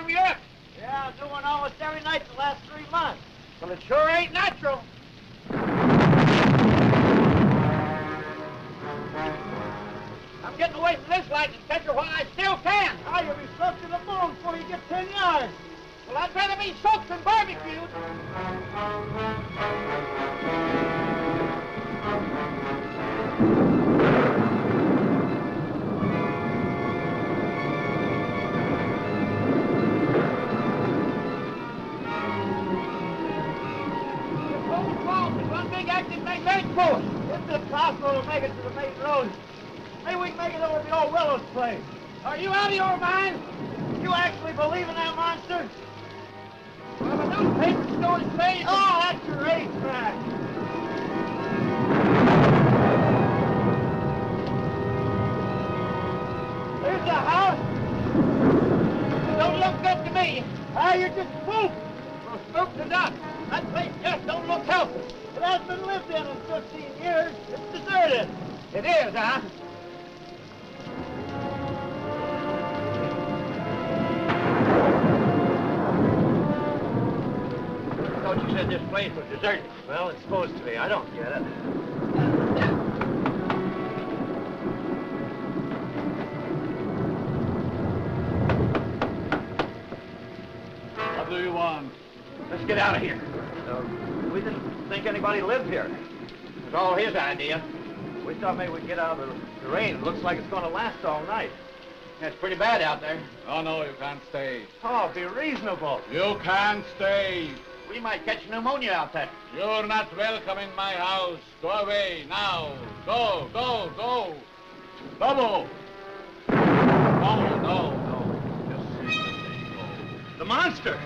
warm you up. Yeah, I'm doing almost every night the last 3 months. Well, it sure ain't natural. I'm getting away from this lightning catcher while I still can. Oh, you'll be soaked to the bone before you get 10 yards. Well, I'd rather be soaked than barbecued. It's impossible to make it to the main road. Maybe we can make it over to the old Willow's place. Are you out of your mind? You actually believe in that monster? Well, the newspaper stories say... Oh, that's your racetrack. There's the house. Don't look good to me. Ah, you're just spooked. Well, spooked to death. That place just don't look healthy. It hasn't been lived in 15 years. It's deserted. It is, huh? I thought you said this place was deserted. Well, it's supposed to be. I don't get it. What do you want? Let's get out of here. We didn't think anybody lived here. It was all his idea. We thought maybe we'd get out of the rain. It looks like it's going to last all night. It's pretty bad out there. Oh, no, you can't stay. Oh, be reasonable. You can't stay. We might catch pneumonia out there. You're not welcome in my house. Go away, now. Go, go, go. Lobo. No. The monster!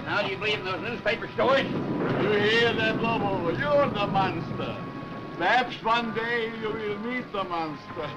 Now do you believe in those newspaper stories? You hear that, Lobo? You're the monster. Perhaps one day you will meet the monster.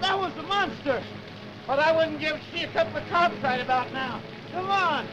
That was the monster. But I wouldn't give she a couple of cops right about now. Come on.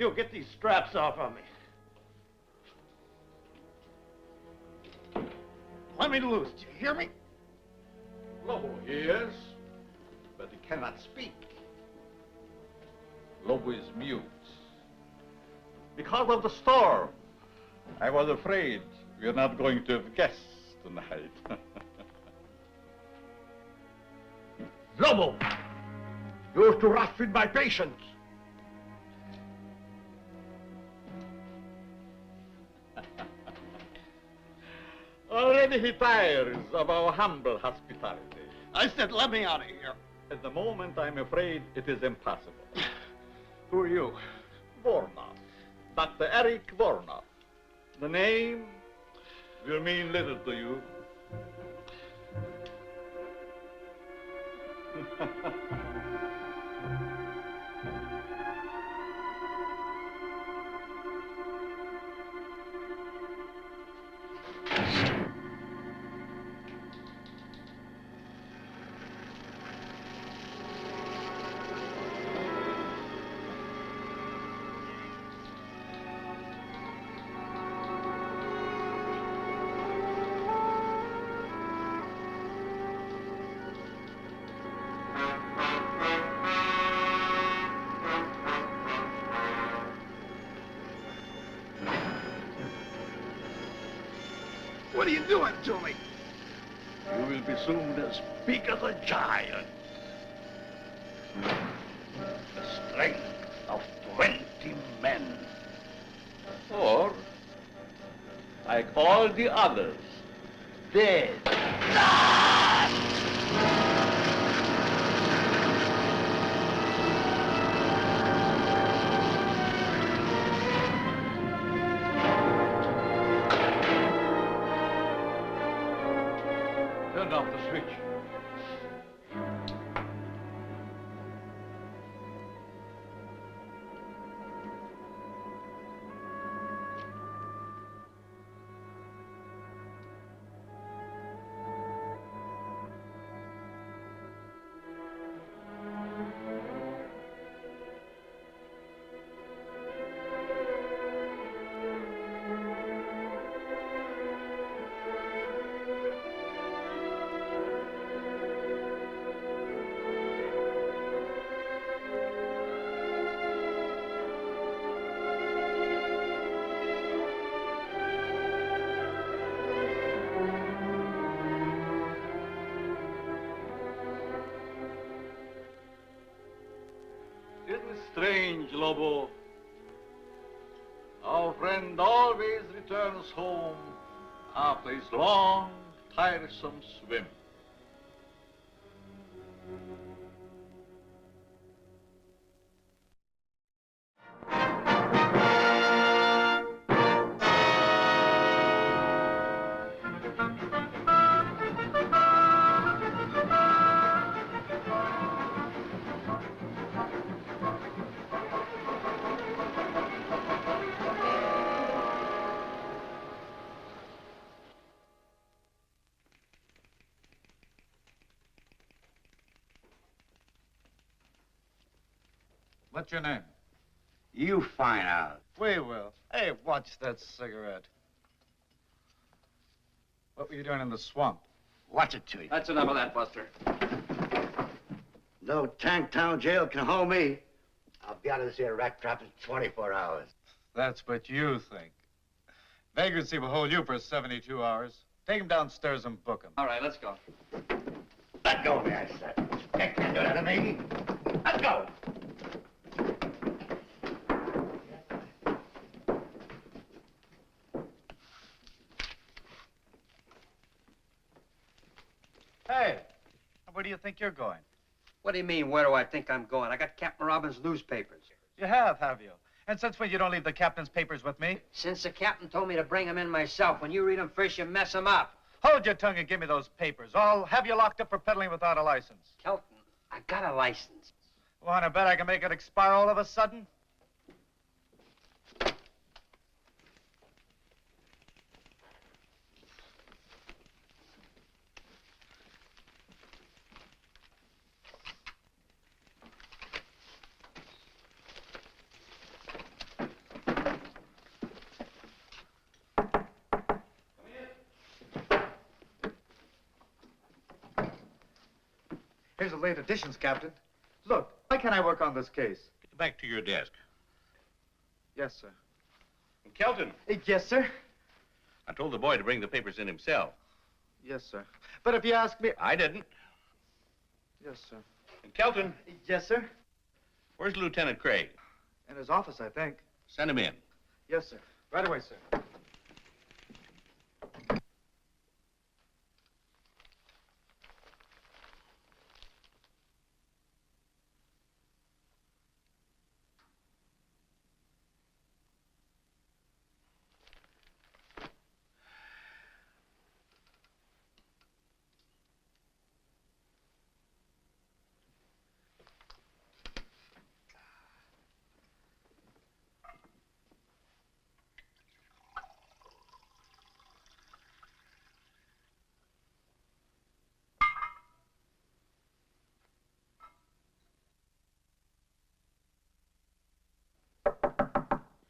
You get these straps off of me. Let me loose. Do you hear me? Lobo hears, but he cannot speak. Lobo is mute. Because of the storm. I was afraid we're not going to have guests tonight. Lobo! You're too rough with my patience. Already he tires of our humble hospitality. I said, let me out of here. At the moment, I'm afraid it is impossible. Who are you? Vornoff. Dr. Eric Vornoff. The name will mean little to you. What are you doing to me? You will be soon as big as a giant. The strength of 20 men. Or, like all the others, dead. Turn off the switch. Strange, Lobo. Our friend always returns home after his long, tiresome swim. What's your name? You find out. We will. Hey, watch that cigarette. What were you doing in the swamp? Watch it to you. That's enough of that, Buster. No Tanktown jail can hold me. I'll be out of this here rat trap in 24 hours. That's what you think. Vagrancy will hold you for 72 hours. Take him downstairs and book him. All right, let's go. Let go of me, I said. You can't do that to me. Let go. Hey, where do you think you're going? What do you mean, where do I think I'm going? I got Captain Robbins' newspapers. You have you? And since when you don't leave the captain's papers with me? Since the captain told me to bring them in myself. When you read them first, you mess them up. Hold your tongue and give me those papers. I'll have you locked up for peddling without a license. Kelton, I got a license. Want to bet I can make it expire all of a sudden? Here's the late editions, Captain. Look, why can't I work on this case? Get back to your desk. Yes, sir. And Kelton, Yes, sir. I told the boy to bring the papers in himself. Yes, sir. But if you ask me... I didn't. Yes, sir. And Kelton, Yes, sir. where's Lieutenant Craig? In his office, I think. Send him in. Yes, sir. Right away, sir.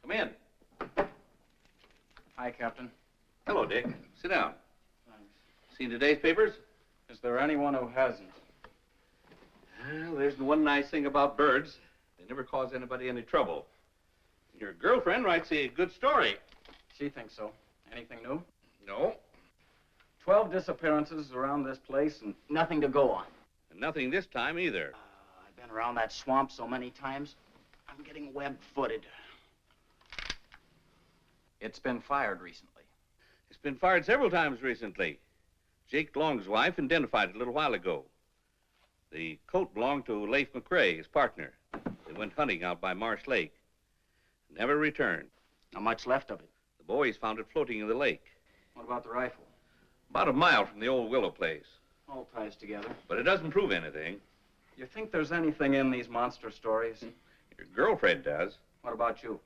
Come in. Hi, Captain. Hello, Dick. Sit down. Thanks. Seen today's papers? Is there anyone who hasn't? Well, there's the one nice thing about birds. They never cause anybody any trouble. Your girlfriend writes a good story. She thinks so. Anything new? No. 12 disappearances around this place and nothing to go on. And nothing this time either. I've been around that swamp so many times, I'm getting web-footed. It's been fired recently. It's been fired several times recently. Jake Long's wife identified it a little while ago. The coat belonged to Leif McCoy, his partner. They went hunting out by Marsh Lake. Never returned. Not much left of it. The boys found it floating in the lake. What about the rifle? About a mile from the old willow place. All ties together. But it doesn't prove anything. You think there's anything in these monster stories? Your girlfriend does. What about you?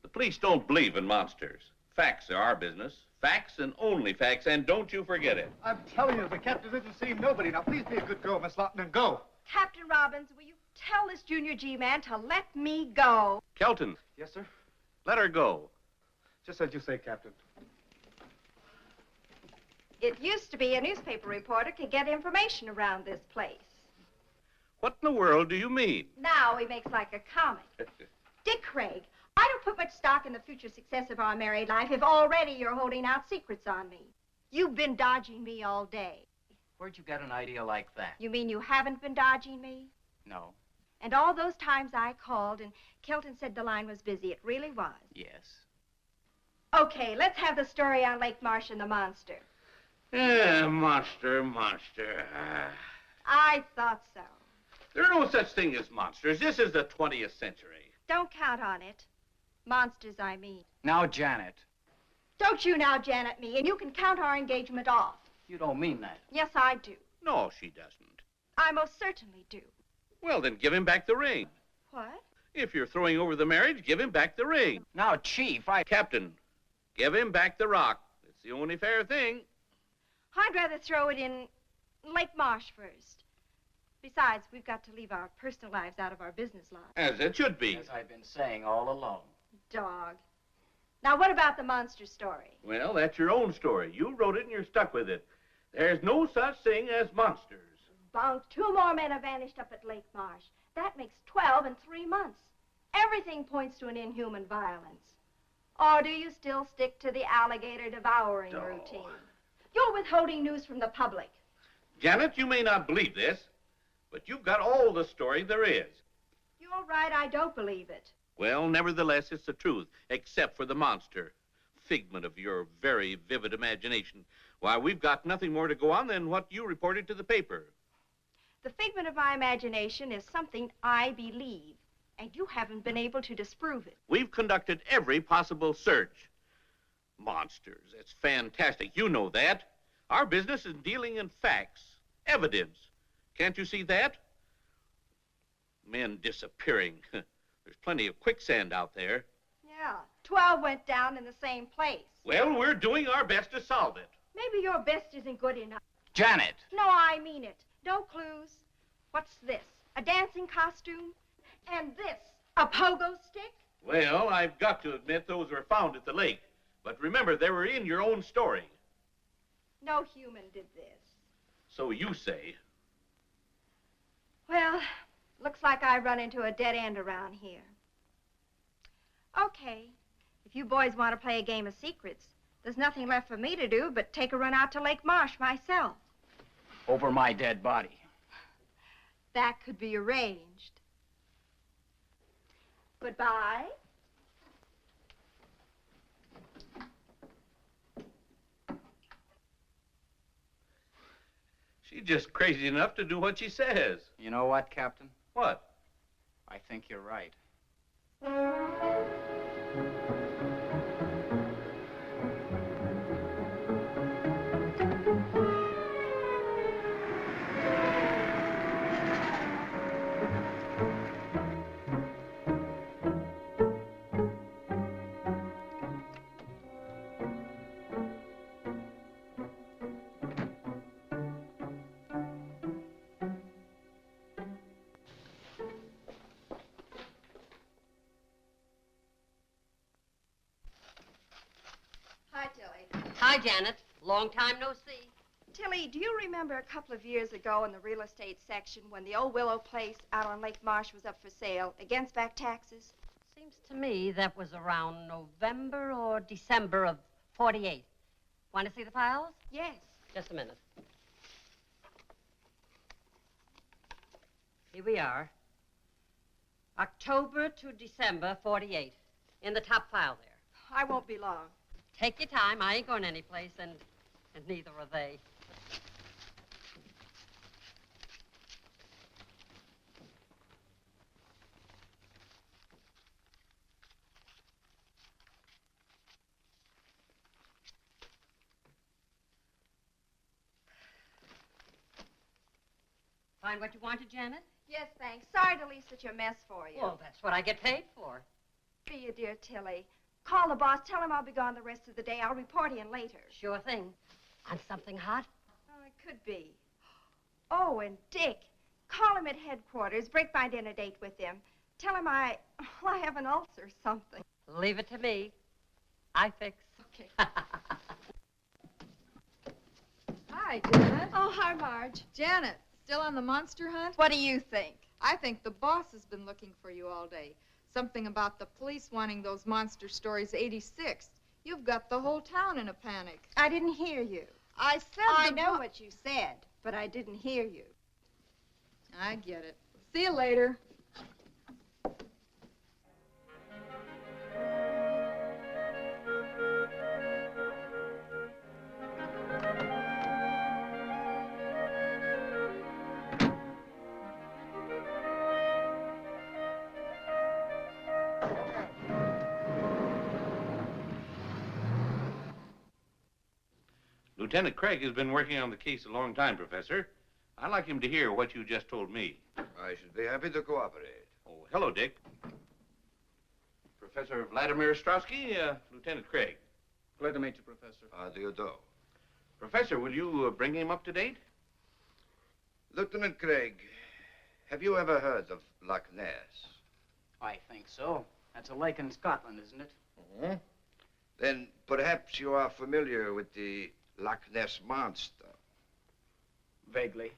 The police don't believe in monsters. Facts are our business. Facts and only facts, and don't you forget it. I'm telling you, the captain isn't seeing nobody. Now, please be a good girl, Miss Lawton, and go. Captain Robbins, will you tell this junior G-man to let me go? Kelton, Yes, sir? let her go. Just as you say, Captain. It used to be a newspaper reporter could get information around this place. What in the world do you mean? Now he makes like a comic. Dick Craig, I don't put much stock in the future success of our married life if already you're holding out secrets on me. You've been dodging me all day. Where'd you get an idea like that? You mean you haven't been dodging me? No. And all those times I called and Kelton said the line was busy, it really was. Yes. Okay, let's have the story on Lake Marsh and the monster. Monster. I thought so. There are no such thing as monsters. This is the 20th century. Don't count on it. Monsters, I mean. Now, Janet, Don't you now, Janet, me, and you can count our engagement off. you don't mean that. Yes, I do. No, she doesn't. I most certainly do. Well, then give him back the ring. What? If you're throwing over the marriage, give him back the ring. Now, Chief, Captain, give him back the rock. It's the only fair thing. I'd rather throw it in Lake Marsh first. Besides, we've got to leave our personal lives out of our business lives. As it should be. As I've been saying all along. Dog. Now, what about the monster story? Well, that's your own story. You wrote it and you're stuck with it. There's no such thing as monsters. Bunk, 2 more men have vanished up at Lake Marsh. That makes 12 in 3 months. Everything points to an inhuman violence. Or do you still stick to the alligator devouring routine? You're withholding news from the public. Janet, you may not believe this, but you've got all the story there is. You're right, I don't believe it. Well, nevertheless, it's the truth, except for the monster. Figment of your very vivid imagination. Why, we've got nothing more to go on than what you reported to the paper. The figment of my imagination is something I believe, and you haven't been able to disprove it. We've conducted every possible search. Monsters, it's fantastic. You know that. Our business is dealing in facts, evidence. Can't you see that? Men disappearing. There's plenty of quicksand out there. Yeah, 12 went down in the same place. Well, we're doing our best to solve it. Maybe your best isn't good enough. Janet! No, I mean it. No clues. What's this? A dancing costume? And this, a pogo stick? Well, I've got to admit those were found at the lake. But remember, they were in your own story. No human did this. So you say. Well, looks like I run into a dead end around here. Okay, if you boys want to play a game of secrets, there's nothing left for me to do but take a run out to Lake Marsh myself. Over my dead body. That could be arranged. Goodbye. She's just crazy enough to do what she says. You know what, Captain? What? I think you're right. Hi, Tilly. Hi, Janet. Long time no see. Tilly, do you remember a couple of years ago in the real estate section when the old Willow place out on Lake Marsh was up for sale against back taxes? Seems to me that was around November or December of 48. Want to see the files? Yes. Just a minute. Here we are. October to December 48. In the top file there. I won't be long. Take your time. I ain't going anyplace, and neither are they. Find what you wanted, Janet? Yes, thanks. Sorry to leave such a mess for you. Well, that's what I get paid for. Be a dear, Tilly. Call the boss. Tell him I'll be gone the rest of the day. I'll report in later. Sure thing. On something hot? Oh, it could be. Oh, and Dick. Call him at headquarters. Break my dinner date with him. Tell him I have an ulcer or something. Leave it to me. I fix. Okay. Hi, Janet. Oh, hi, Marge. Janet, still on the monster hunt? What do you think? I think the boss has been looking for you all day. Something about the police wanting those monster stories 86th. You've got the whole town in a panic. I didn't hear you. I said I know what you said, but I didn't hear you. I get it. See you later. Lieutenant Craig has been working on the case a long time, Professor. I'd like him to hear what you just told me. I should be happy to cooperate. Oh, hello, Dick. Professor Vladimir Ostrowski, Lieutenant Craig. Glad to meet you, Professor. How do you do? Professor, will you bring him up to date? Lieutenant Craig, have you ever heard of Loch Ness? I think so. That's a lake in Scotland, isn't it? Mm-hmm. Then perhaps you are familiar with the Loch Ness Monster. Vaguely.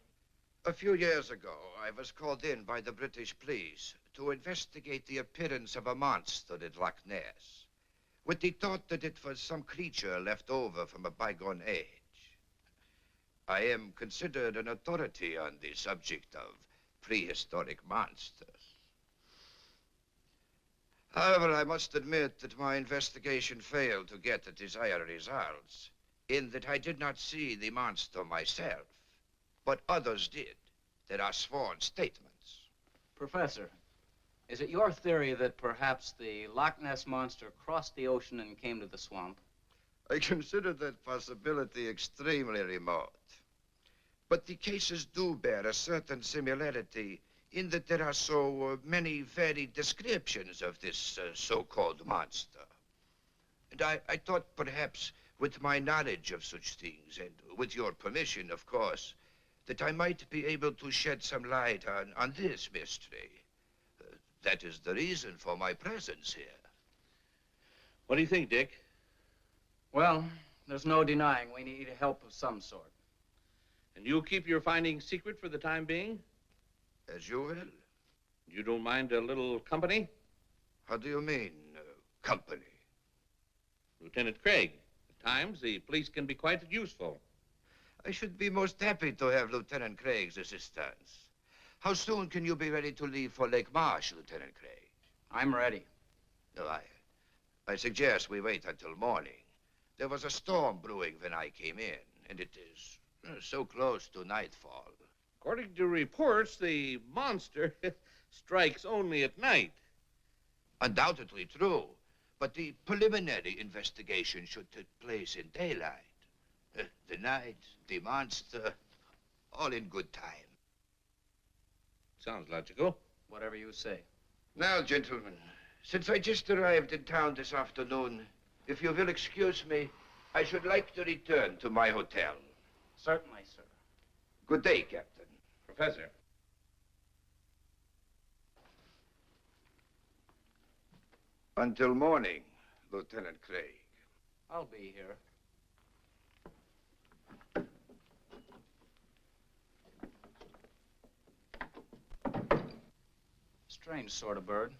A few years ago, I was called in by the British police to investigate the appearance of a monster at Loch Ness, with the thought that it was some creature left over from a bygone age. I am considered an authority on the subject of prehistoric monsters. However, I must admit that my investigation failed to get the desired results, in that I did not see the monster myself, but others did. There are sworn statements. Professor, is it your theory that perhaps the Loch Ness Monster crossed the ocean and came to the swamp? I consider that possibility extremely remote. But the cases do bear a certain similarity in that there are so many varied descriptions of this so-called monster. And I thought perhaps with my knowledge of such things, and with your permission, of course, that I might be able to shed some light on this mystery. That is the reason for my presence here. What do you think, Dick? Well, there's no denying we need help of some sort. And you'll keep your findings secret for the time being? As you will. You don't mind a little company? How do you mean, company? Lieutenant Craig, at times the police can be quite useful. I should be most happy to have Lieutenant Craig's assistance. How soon can you be ready to leave for Lake Marsh, Lieutenant Craig? I'm ready. No, I suggest we wait until morning. There was a storm brewing when I came in, and it is so close to nightfall. According to reports, the monster strikes only at night. Undoubtedly true, but the preliminary investigation should take place in daylight. The night, the monster, all in good time. Sounds logical. Whatever you say. Now, gentlemen, since I just arrived in town this afternoon, if you will excuse me, I should like to return to my hotel. Certainly, sir. Good day, Captain. Professor. Until morning, Lieutenant Craig. I'll be here. Strange sort of bird.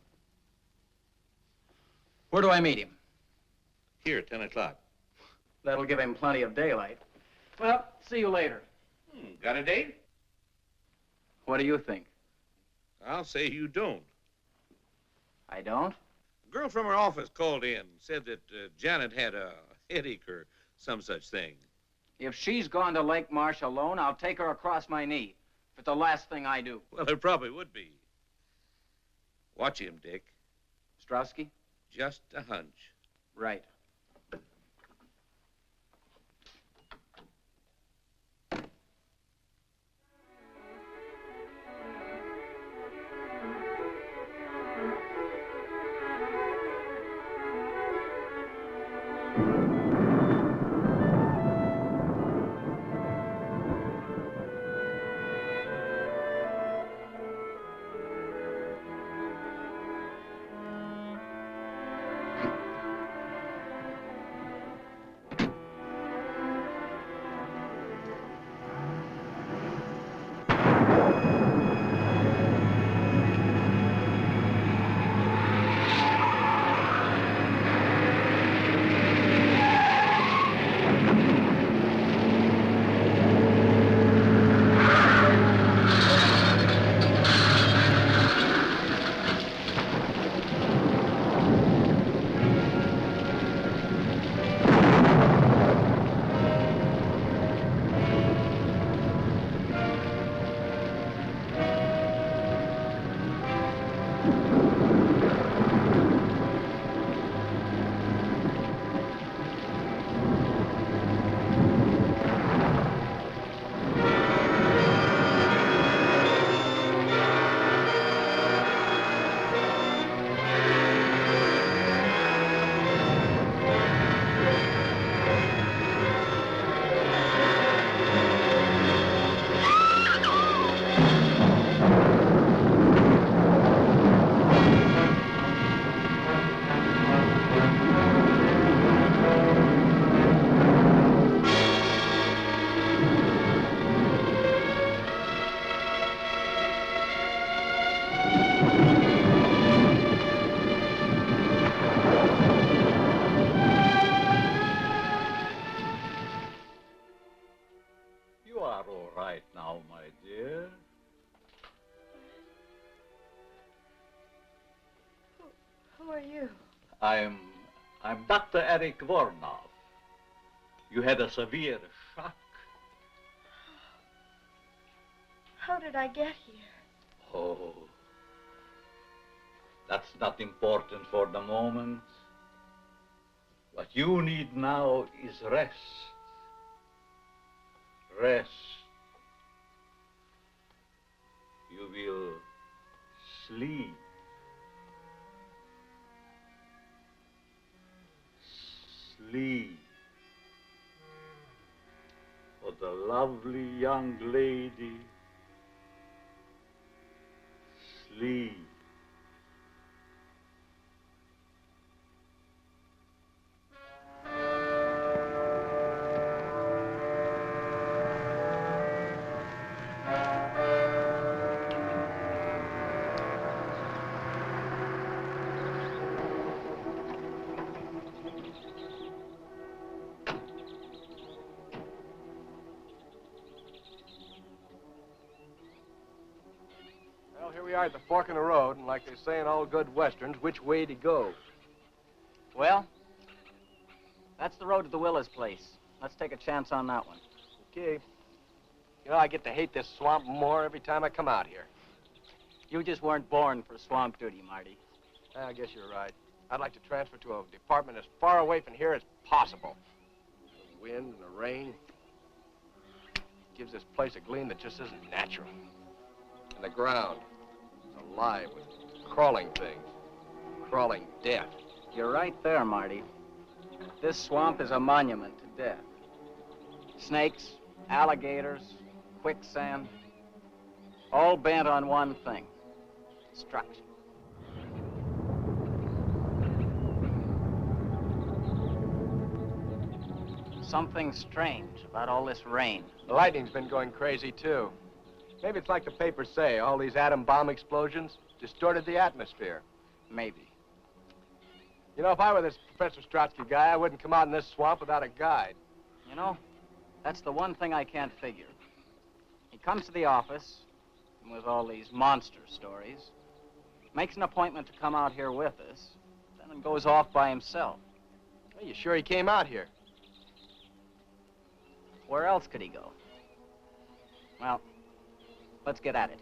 Where do I meet him? Here, 10 o'clock. That'll give him plenty of daylight. Well, see you later. Got a date? What do you think? I'll say you don't. I don't? A girl from her office called in, said that Janet had a headache or some such thing. If she's gone to Lake Marsh alone, I'll take her across my knee. If it's the last thing I do. Well, it probably would be. Watch him, Dick. Strowski? Just a hunch. Right. I'm Dr. Eric Vornoff. You had a severe shock. How did I get here? Oh, that's not important for the moment. What you need now is rest. Rest. You will sleep. Sleep. For the lovely young lady. Sleep. we are at the fork in the road, and like they say in all good westerns, which way to go? Well, that's the road to the Willis place. Let's take a chance on that one. Okay. You know, I get to hate this swamp more every time I come out here. You just weren't born for swamp duty, Marty. I guess you're right. I'd like to transfer to a department as far away from here as possible. The wind and the rain gives this place a gleam that just isn't natural. And the ground is alive with crawling things, crawling death. You're right there, Marty. This swamp is a monument to death. Snakes, alligators, quicksand, all bent on one thing: destruction. Something strange about all this rain. The lightning's been going crazy, too. Maybe it's like the papers say, all these atom bomb explosions distorted the atmosphere. Maybe. You know, if I were this Professor Strotsky guy, I wouldn't come out in this swamp without a guide. You know, that's the one thing I can't figure. He comes to the office with all these monster stories, makes an appointment to come out here with us, then goes off by himself. Are you sure he came out here? Where else could he go? Well, let's get at it.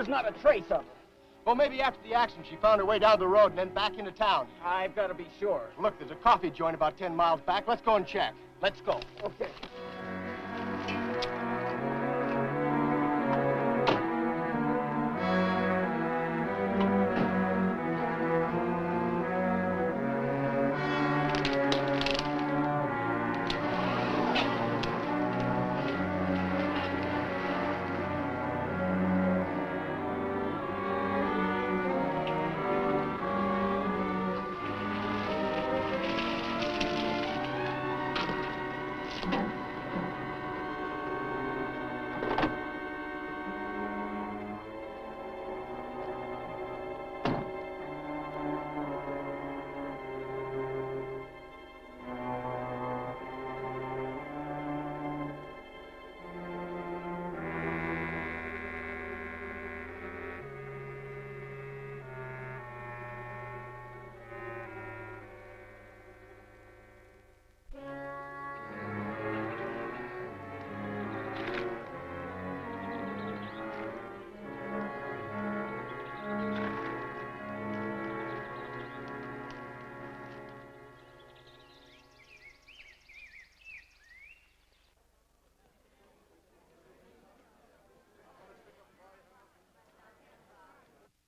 Not a trace of her. Well, maybe after the accident, she found her way down the road and then back into town. I've got to be sure. Look, there's a coffee joint about 10 miles back. Let's go and check. Let's go. Okay.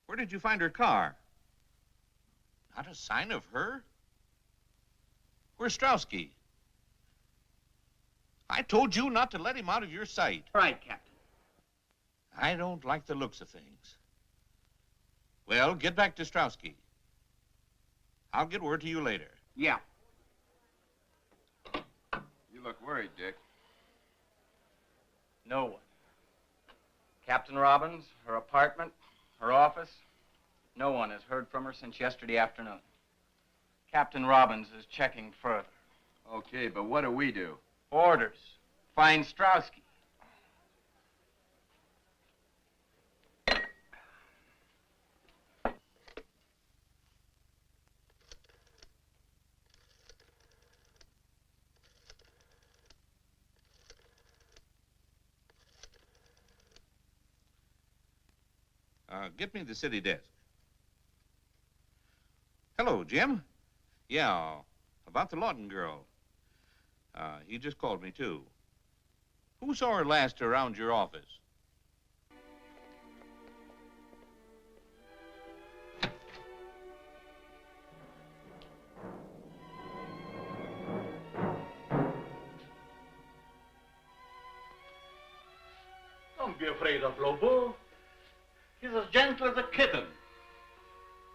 Where did you find her car? Not a sign of her? Where's Strowski? I told you not to let him out of your sight. Right, Captain. I don't like the looks of things. Well, get back to Strowski. I'll get word to you later. Yeah. You look worried, Dick. No one. Captain Robbins, her apartment, her office, no one has heard from her since yesterday afternoon. Captain Robbins is checking further. Okay, but what do we do? Orders. Find Strowski. Get me the city desk. Hello, Jim. Yeah, about the Lawton girl. He just called me, too. Who saw her last around your office? be afraid of Lobo. He's as gentle as a kitten.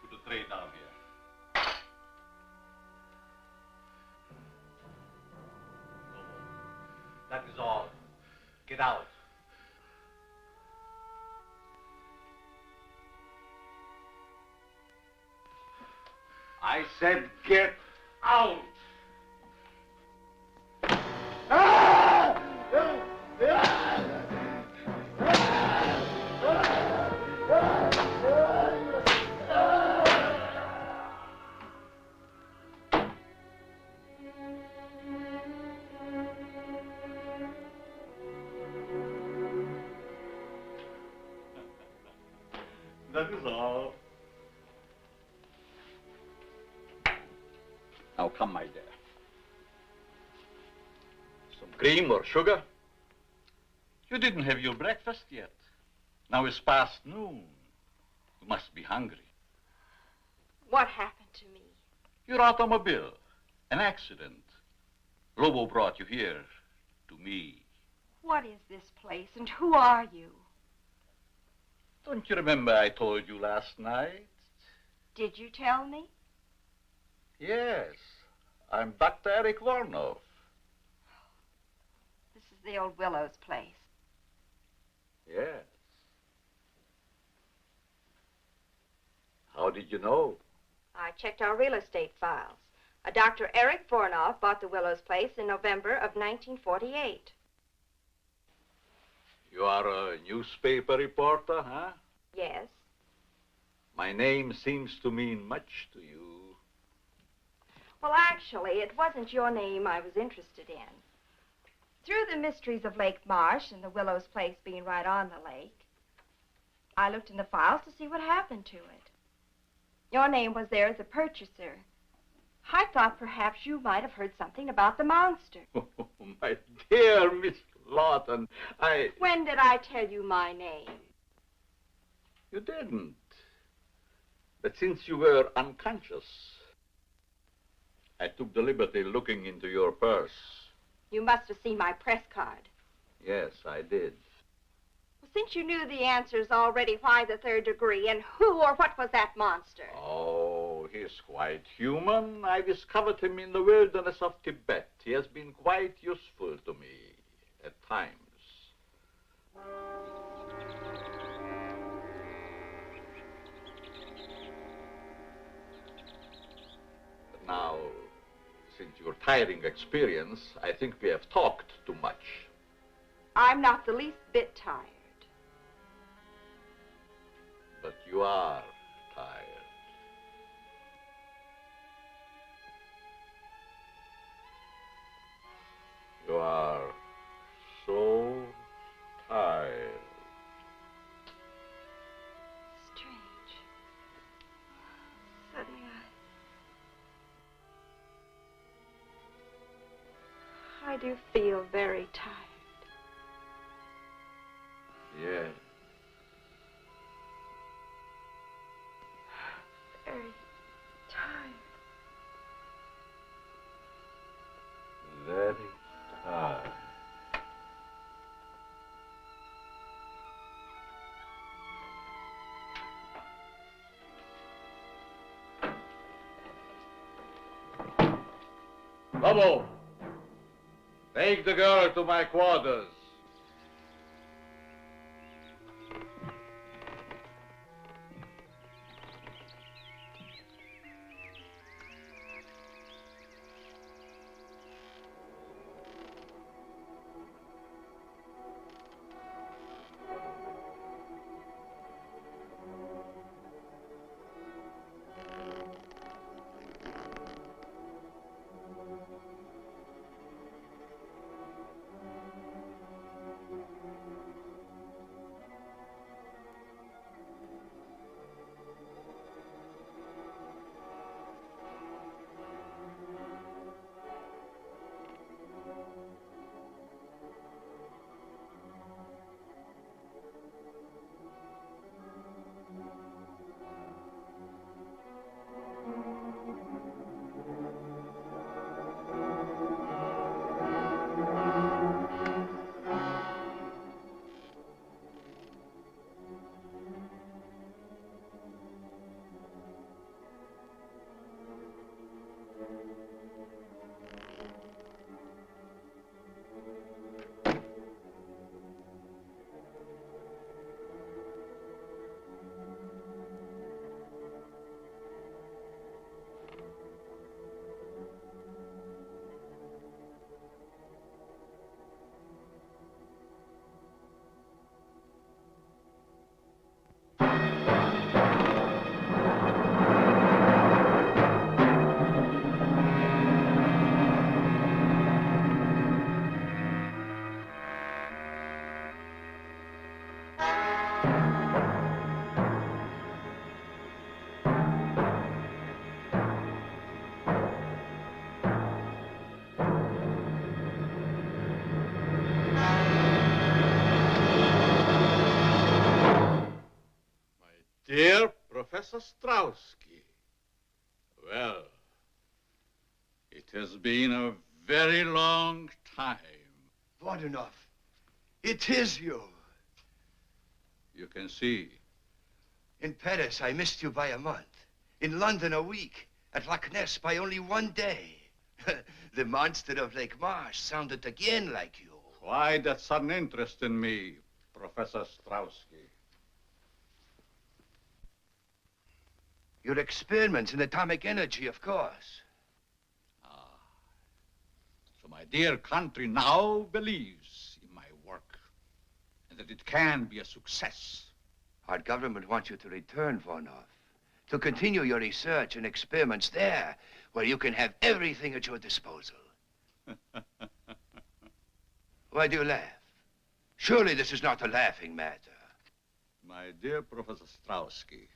Put the tray down here. Lobo, that is all. Get out. I said get out. That is all. Now come, my dear. Some cream or sugar? You didn't have your breakfast yet. Now it's past noon. You must be hungry. What happened to me? Your automobile. An accident. Lobo brought you here to me. What is this place and who are you? Don't you remember I told you last night? Did you tell me? Yes. I'm Dr. Eric Vornoff. This is the old Willow's place. Yes. How did you know? I checked our real estate files. A Dr. Eric Vornoff bought the Willow's place in November of 1948. You are a newspaper reporter, huh? Yes. My name seems to mean much to you. Well, actually, it wasn't your name I was interested in. Through the mysteries of Lake Marsh and the Willow's place being right on the lake, I looked in the files to see what happened to it. Your name was there as a purchaser. I thought perhaps you might have heard something about the monster. Oh, my dear Miss Lawton, When did I tell you my name? You didn't. But since you were unconscious, I took the liberty looking into your purse. You must have seen my press card. Yes, I did. Well, since you knew the answers already, why the third degree, and who or what was that monster? Oh, he's quite human. I discovered him in the wilderness of Tibet. He has been quite useful to me at times. But now, since your tiring experience, I think we have talked too much. I'm not the least bit tired. But you are tired. You are so tired. Strange. Suddenly I do feel very tired. Yes. Very tired. Very tired. Lobo, take the girl to my quarters. Dear Professor Strauski, well, it has been a very long time. Vornoff, it is you. You can see. In Paris, I missed you by a month. In London, a week. At Loch Ness, by only 1 day. The monster of Lake Marsh sounded again like you. Why that sudden interest in me, Professor Strauski? Your experiments in atomic energy, of course. So my dear country now believes in my work and that it can be a success. Our government wants you to return, Vornoff, to continue your research and experiments there, where you can have everything at your disposal. Why do you laugh? Surely this is not a laughing matter. My dear Professor Strauski,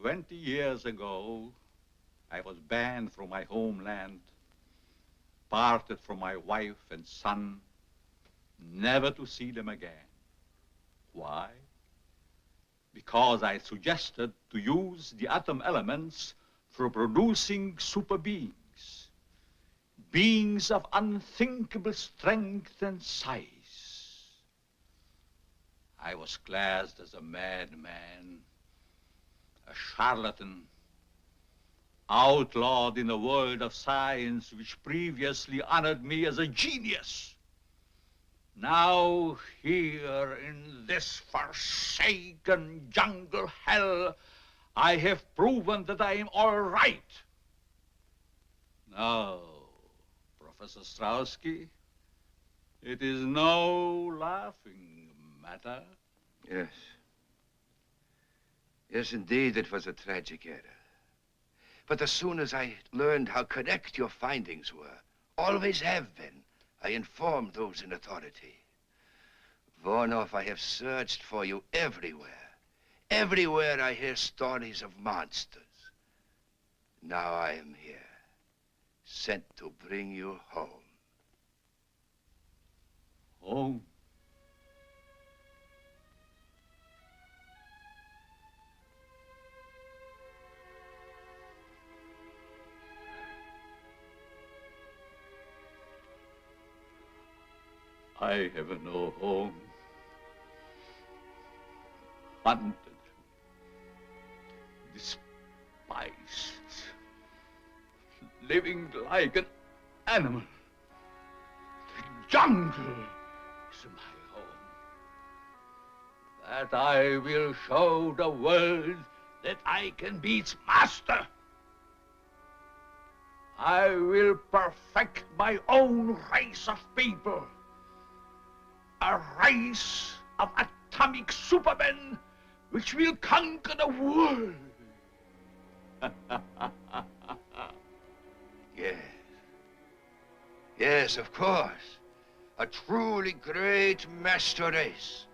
20 years ago, I was banned from my homeland, parted from my wife and son, never to see them again. Why? Because I suggested to use the atom elements for producing super beings, beings of unthinkable strength and size. I was classed as a madman, a charlatan, outlawed in a world of science which previously honored me as a genius. Now, here in this forsaken jungle hell, I have proven that I am all right. Now, Professor Strauski, it is no laughing matter. Yes. Yes, indeed, it was a tragic error. But as soon as I learned how correct your findings were, always have been, I informed those in authority. Vornoff, I have searched for you everywhere. Everywhere I hear stories of monsters. Now I am here, sent to bring you home. Home? I have no home. Hunted, despised, living like an animal. The jungle is my home. That I will show the world that I can be its master. I will perfect my own race of people. A race of atomic supermen which will conquer the world. Yes. Yes, of course. A truly great master race,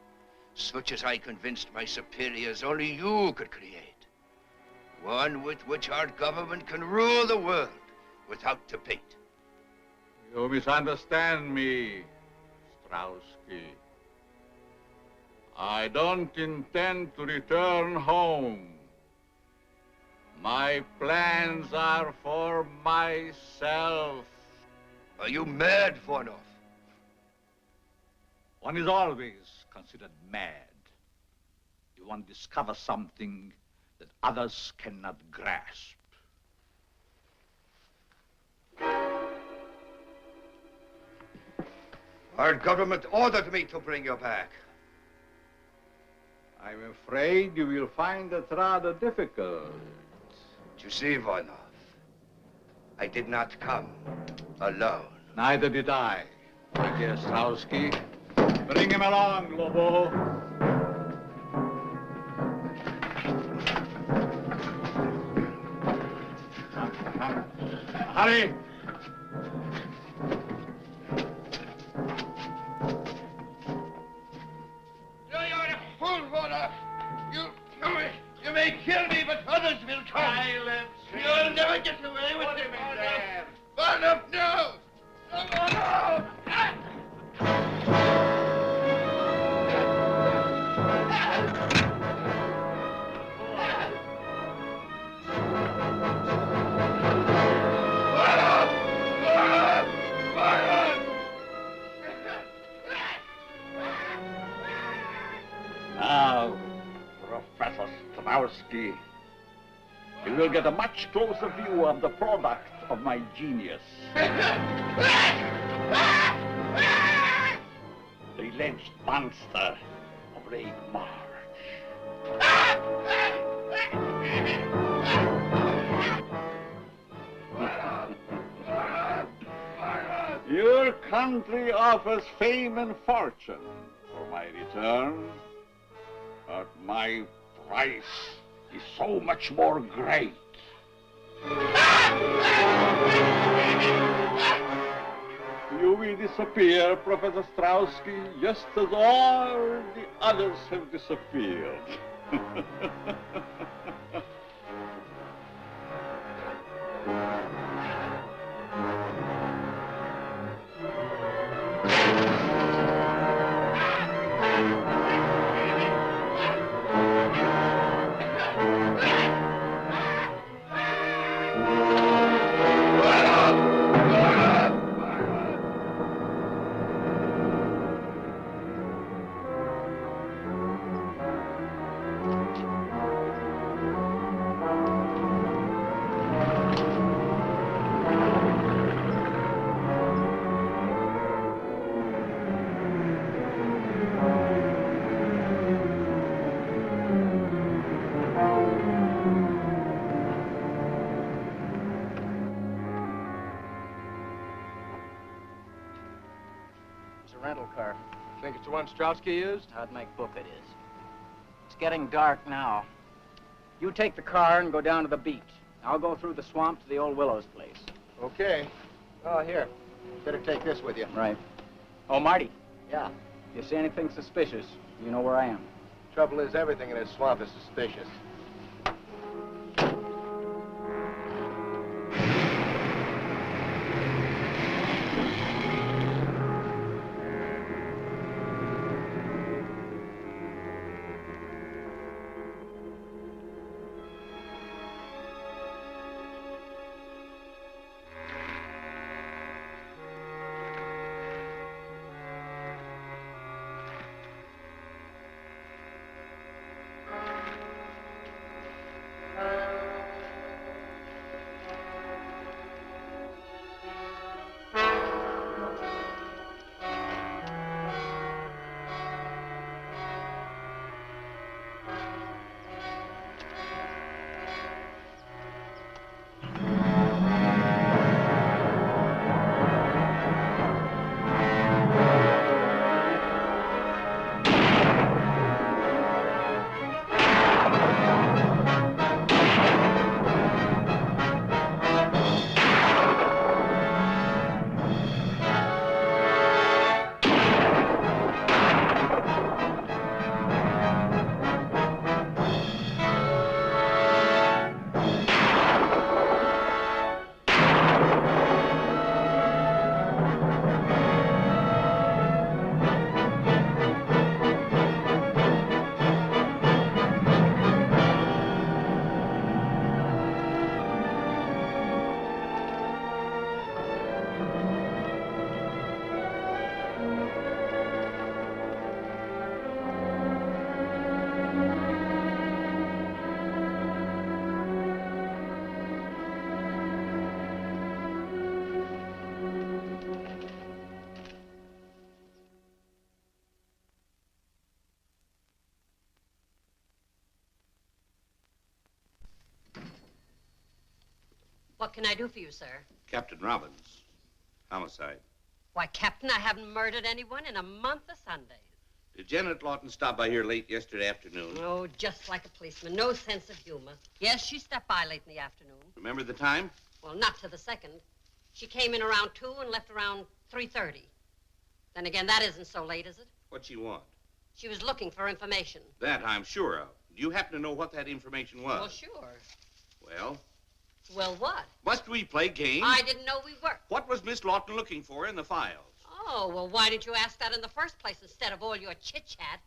such as I convinced my superiors only you could create. One with which our government can rule the world without debate. You misunderstand me, Strauski. I don't intend to return home. My plans are for myself. Are you mad, Vornoff? One is always considered mad. You want to discover something that others cannot grasp. Our government ordered me to bring you back. I'm afraid you will find it rather difficult. You see, Vornoff, I did not come alone. Neither did I, my dear Strauski. Bring him along, Lobo. Hurry! You may kill me, but others will come. Silence! You'll never get away with it, Vornoff. Vornoff, no! No, no! Now, Professor Strowski, you will get a much closer view of the product of my genius. The lynched monster of Lake March. Your country offers fame and fortune for my return, but my price is so much more great. You will disappear, Professor Strowski, just as all the others have disappeared. Rental car. Think it's the one Strowski used? I'd make book it is. It's getting dark now. You take the car and go down to the beach. I'll go through the swamp to the old Willows place. Okay. Oh, here. Better take this with you. Right. Oh, Marty. Yeah. If you see anything suspicious, you know where I am. Trouble is, everything in this swamp is suspicious. What can I do for you, sir? Captain Robbins. Homicide. Why, Captain, I haven't murdered anyone in a month of Sundays. Did Janet Lawton stop by here late yesterday afternoon? Oh, just like a policeman. No sense of humor. Yes, she stopped by late in the afternoon. Remember the time? Well, not to the second. She came in around 2 and left around 3:30. Then again, that isn't so late, is it? What'd she want? She was looking for information. That I'm sure of. Do you happen to know what that information was? Well, sure. Well? Well, what? Must we play games? I didn't know we were. What was Miss Lawton looking for in the files? Oh, well, why didn't you ask that in the first place instead of all your chit-chat?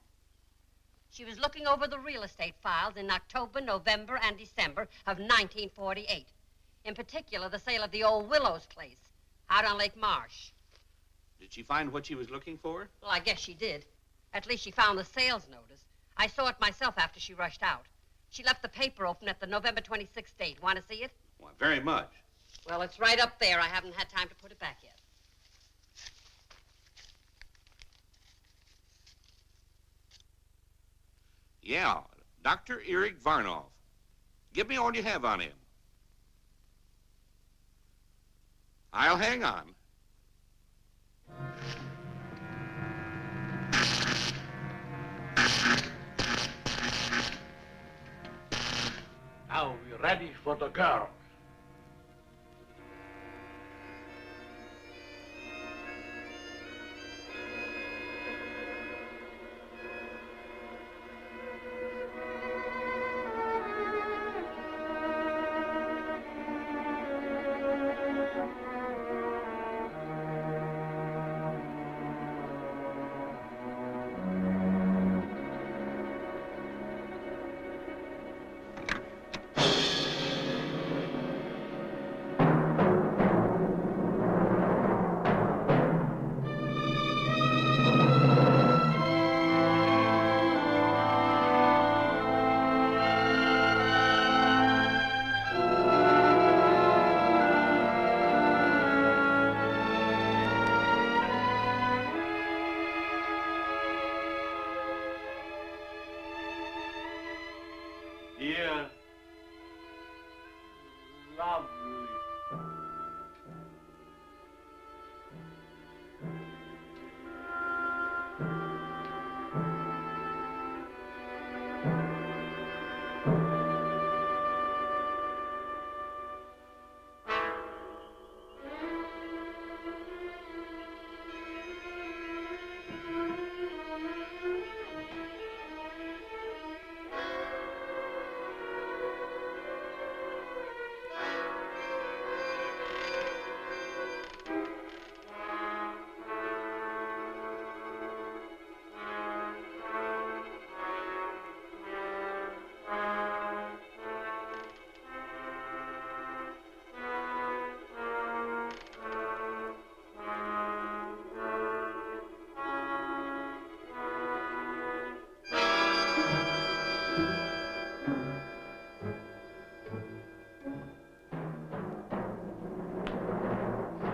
She was looking over the real estate files in October, November, and December of 1948. In particular, the sale of the old Willows place out on Lake Marsh. Did she find what she was looking for? Well, I guess she did. At least she found the sales notice. I saw it myself after she rushed out. She left the paper open at the November 26th date. Want to see it? Well, very much. Well, it's right up there. I haven't had time to put it back yet. Yeah, Dr. Eric Vornoff. Give me all you have on him. I'll hang on. Now we're ready for the girl. Dear, lovely.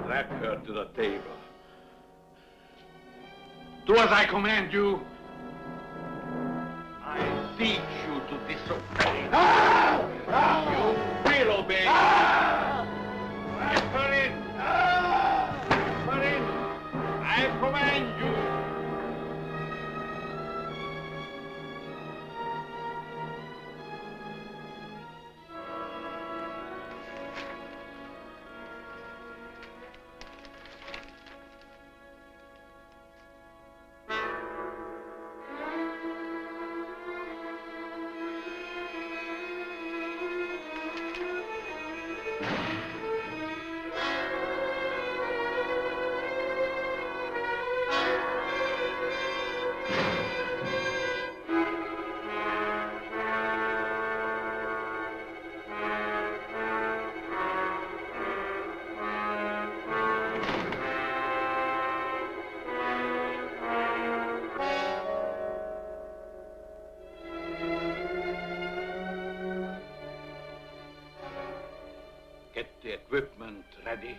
Strap her to the table. Do as I command you. I teach you to disobey. You will obey. Get her in. Get her in. I command you. Get the equipment ready.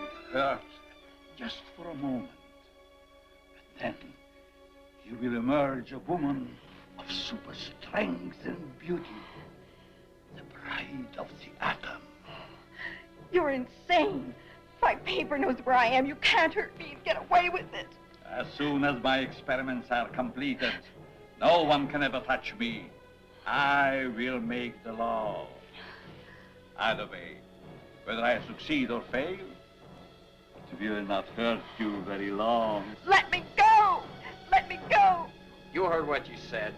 It hurts just for a moment. But then you will emerge a woman of super strength and beauty. The bride of the atom. You're insane. My paper knows where I am. You can't hurt me and get away with it. As soon as my experiments are completed, no one can ever touch me. I will make the law. Either way, whether I succeed or fail, it will not hurt you very long. Let me go! Let me go! You heard what you said.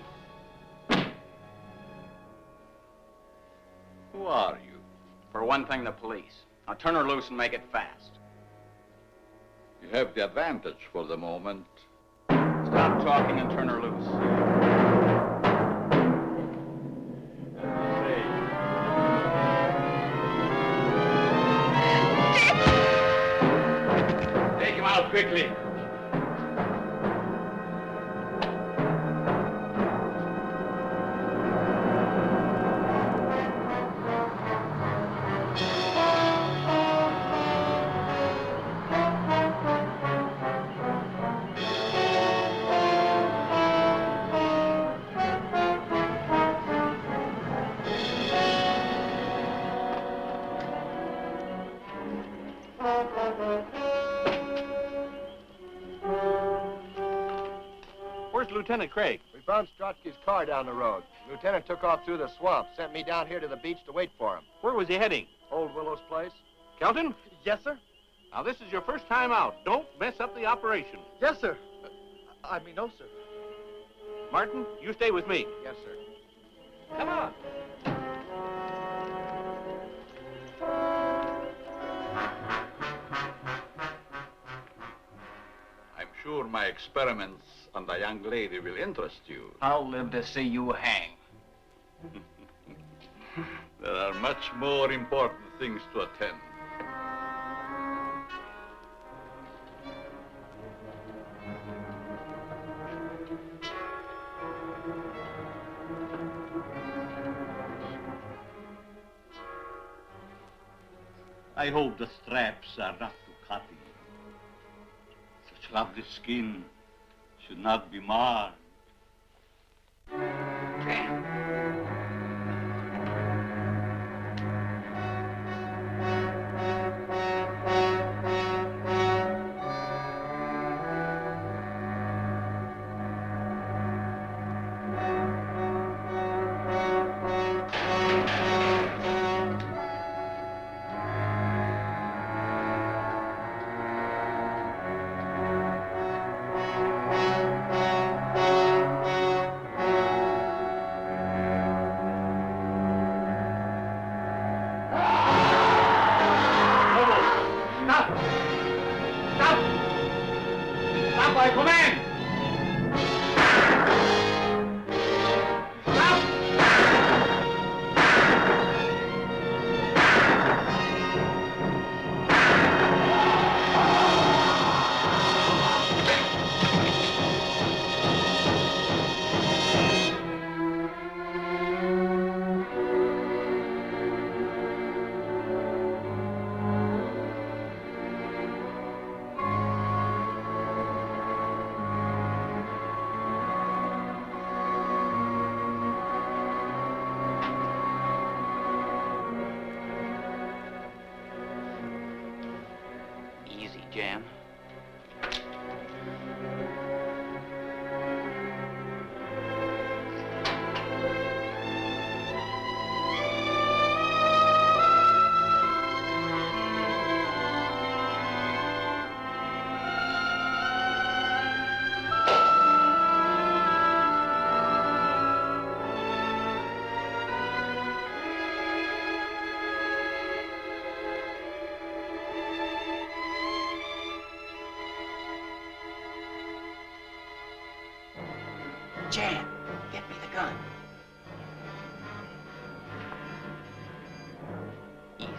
Who are you? For one thing, the police. Now turn her loose and make it fast. You have the advantage for the moment. Stop talking and turn her loose. quickly. Where's Lieutenant Craig? We found Strotsky's car down the road. Lieutenant took off through the swamp, sent me down here to the beach to wait for him. Where was he heading? Old Willow's place. Kelton? Yes, sir? Now, this is your first time out. Don't mess up the operation. Yes, sir. No, sir. Martin, you stay with me. Yes, sir. Come on. I'm sure my experiments on the young lady will interest you. I'll live to see you hang. There are much more important things to attend. I hope the straps are not too cutting. Such lovely skin should not be marred. Jan. Jan, get me the gun. Easy.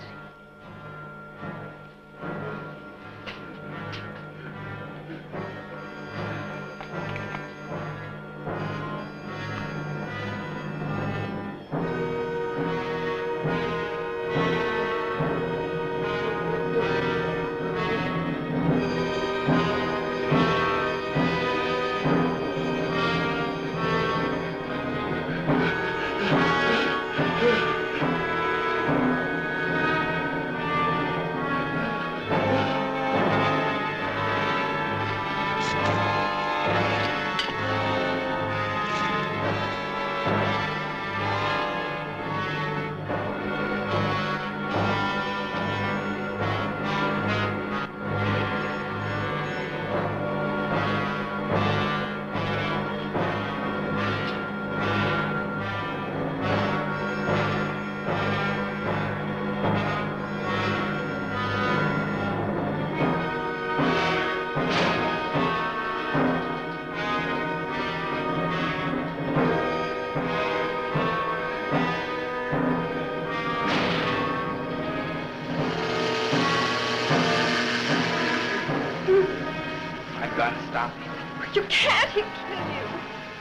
stop him. You can't. He'll kill you.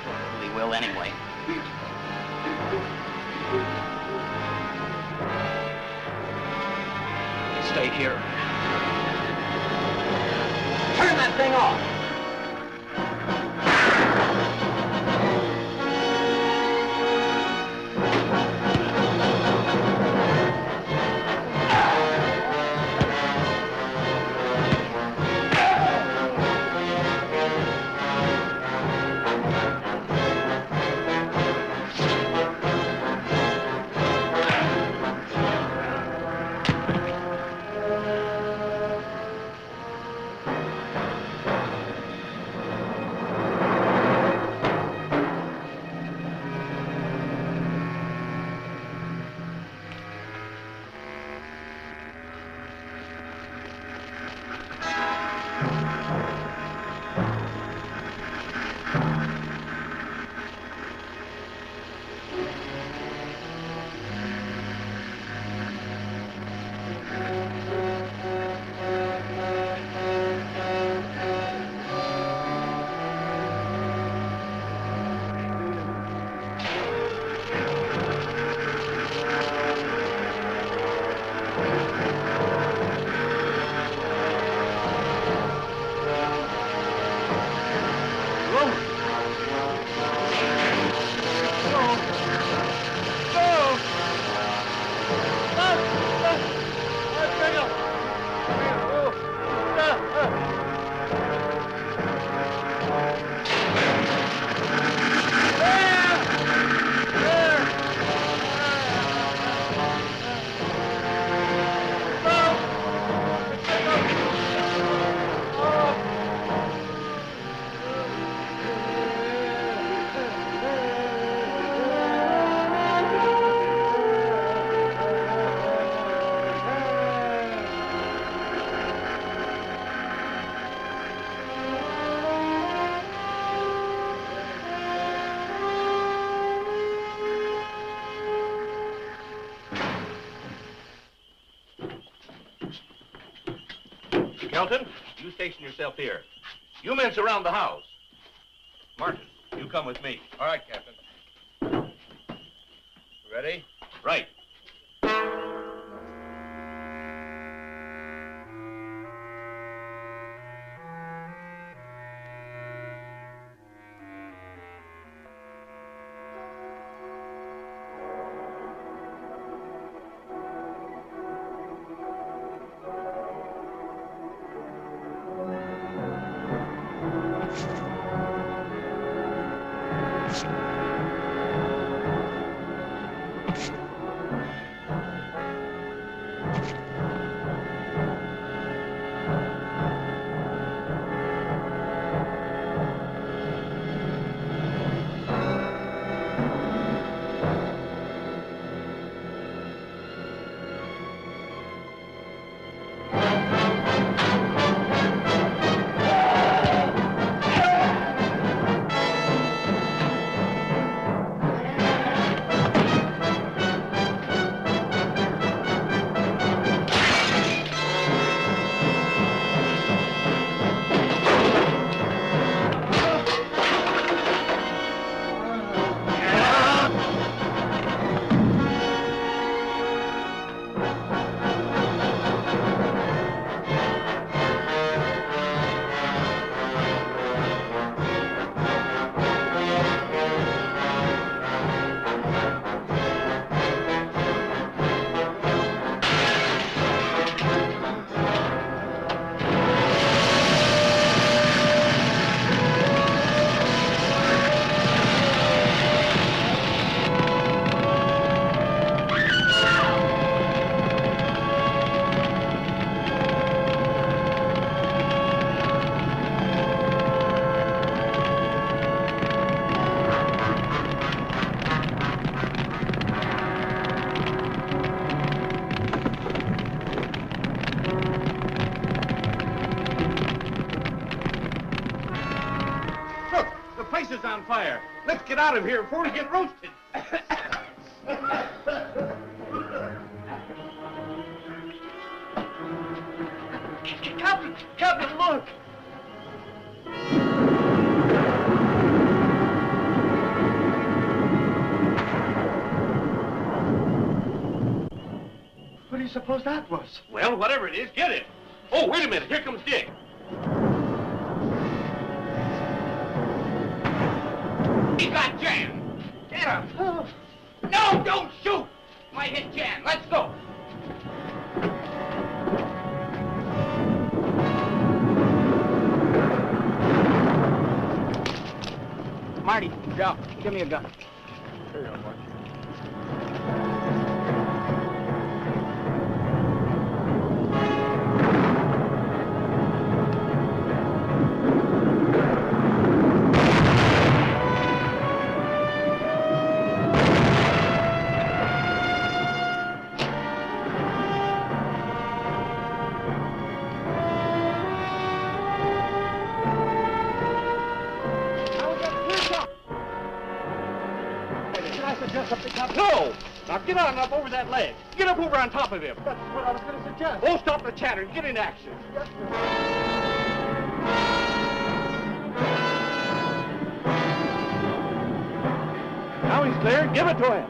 Well, he will anyway. Stay here. Turn that thing off. Kelton, you station yourself here. You men surround the house. Martin, you come with me. All right, Captain. Ready? Right. On fire. Let's get out of here before we get roasted. Captain, look! you suppose that was? Well, whatever it is, get it. Oh, wait a minute. Here comes Dick. He got Jan. Get him. Oh. No, don't shoot. Might hit Jan. Let's go. Marty, Joe, give me a gun. Here you go, Marty. No! Now get on up over that ledge. Get up over on top of him. That's what I was going to suggest. Oh, stop the chatter and get in action. Now he's clear. Give it to him.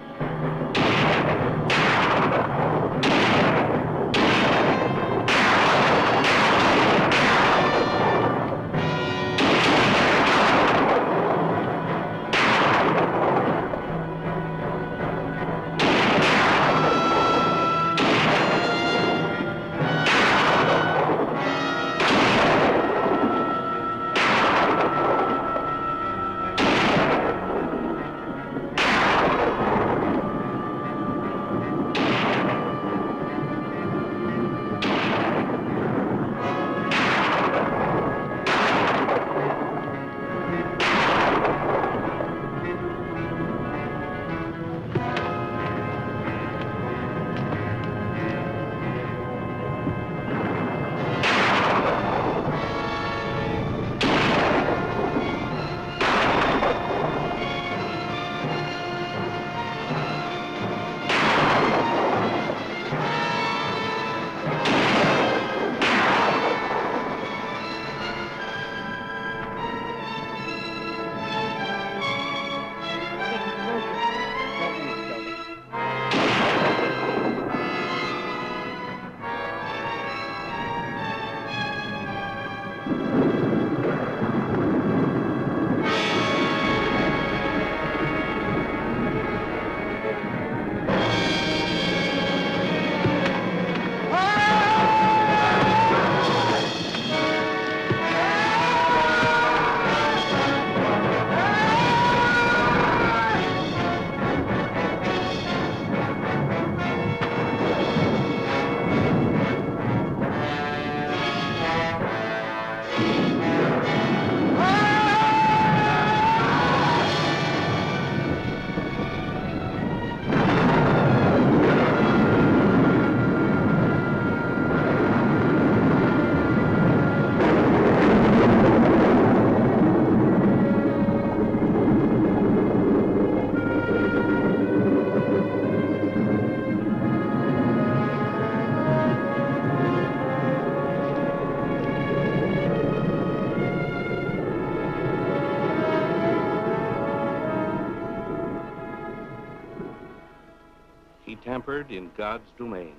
Tampered in God's domain.